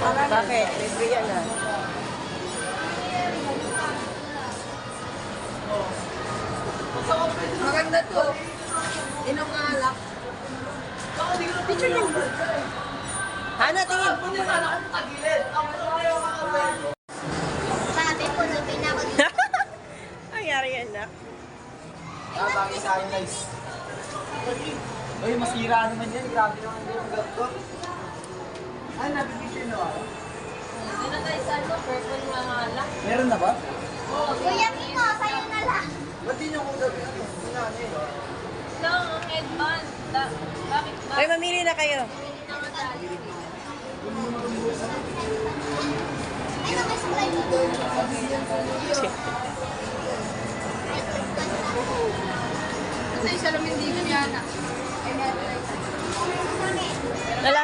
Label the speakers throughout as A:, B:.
A: Bakit? Libre yan ah.
B: Maganda to. Inom alak.
A: Picture niyo. Hana, tingin.
B: Sabi ko, lupin ako dito.
A: Nangyari yan na.
C: Bagay sa akin, guys. Uy, masira naman yan. Grabe naman yung gato. Ano, nabibigyan na ako?
B: Doon na tayo sa ano, purple mga alak.
C: Meron na ba?
B: Kuya Kiko, sa'yo na lang.
C: Ba't di niyo kung gagawin? Ano eh?
B: No, headband. Bakit ba?
A: Ay, mamili na kayo.
B: Ay, may supply dito. Kasi yung salamin dito yan ah.
A: Lala.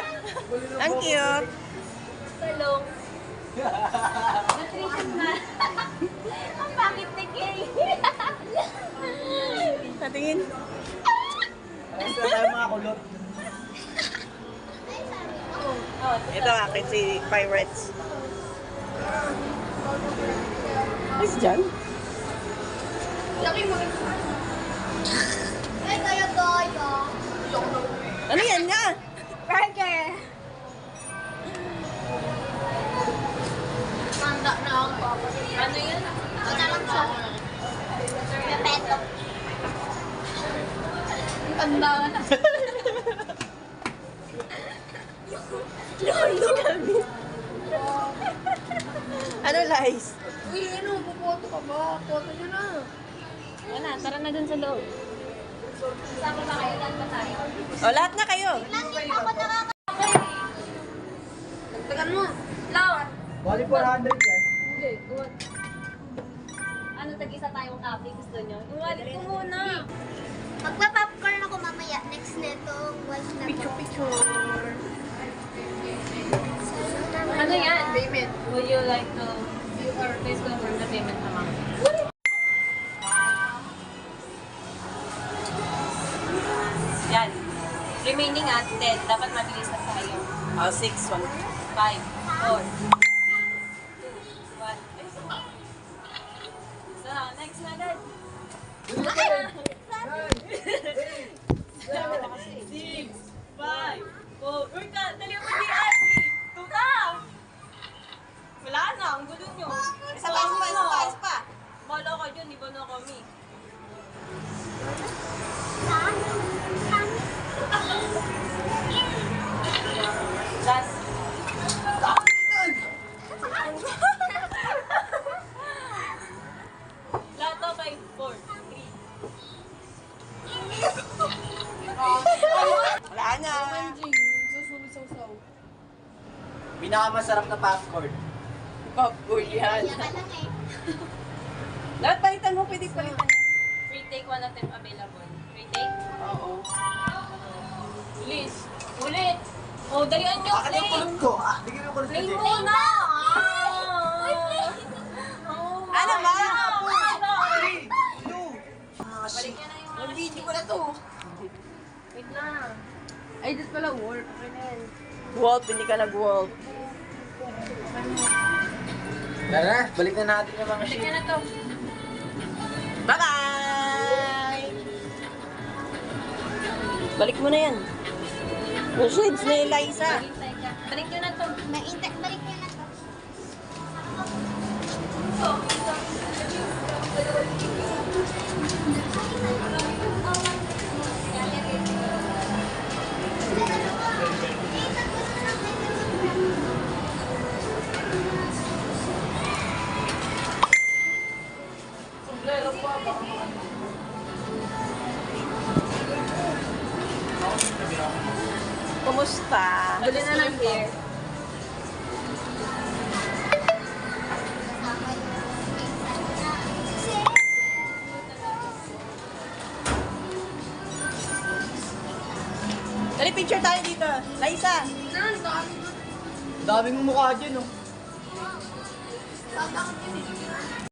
A: Ang cute.
B: Talong. Nutrition na. Ang bakit ni Kay.
A: Natingin.
C: Ayos na tayo mga kulot.
A: Ito akin si Pirates. Ayos dyan.
B: Laki mo. Ay, kaya.
A: Ano yan nga?
B: Burger. Manda na ako. Ano yan? Ano lang siya? Pepeto. Tanda na.
A: Ano, Lies?
B: Uy, ano? Pupoto ka ba? Poto nyo na.
D: Wala, tara na dun sa loob.
B: Sama na kayo. Lahat ba tayo?
A: O, lahat na kayo.
B: Lagi ako nakakakay. Dagdagan mo. Lawan.
C: Bali 400 yan.
D: Hindi, what? Ano, tag-isa tayong coffee, gusto nyo? Iwalit ko muna.
B: Magpa-popcorn ako mamaya. Next netong watch na
A: Picture.
D: Ano yan?
B: Payment.
D: Would you like to please confirm the payment amount? Yan. Remaining at 10. Dapat mabilis na tayo.
A: 6, 1.
D: 5, 4, 3, 2, 1. So, next na agad. 6, 5, 4. Uy ka, dali mo di Ate. Tuka! Wala na, ang gulo nyo.
A: Isa pa.
D: Mala ka dyan, di ba na kami? Last. Lato, 5, 4, 3.
A: Wala na.
C: Pinakamasarap na popcorn.
A: Popcorn yan.
B: Yaman lang eh.
A: Lahat palitan mo, pwede palitan.
D: Free take, one of them available. Free take?
A: Oo.
D: Please. Ulit. Oh, dalian nyo,
C: Akin yung
D: play.
C: kulot ko. Bigyan mo yung kulot ko.
D: Play
C: Jay.
D: muna.
A: Ano ba?
D: Balik niya na yung
A: Ang video ko na to.
D: Wait lang.
B: Ay, this pala work. Okay na yan.
A: Wolf, hindi ka nag-wolf.
C: Tara, balik na natin yung mga
D: Balik
C: shit.
D: niya na to.
A: Bye-bye! Balik mo na yan. Yung shades na Eliza.
D: Hintay ka. Balik niyo na to.
B: Balik niyo na to.
A: Kumusta?
D: Balik na ng beer.
A: Dali, picture tayo dito. Liza.
C: Daming mukha dyan, oh.
B: Babakit yun eh.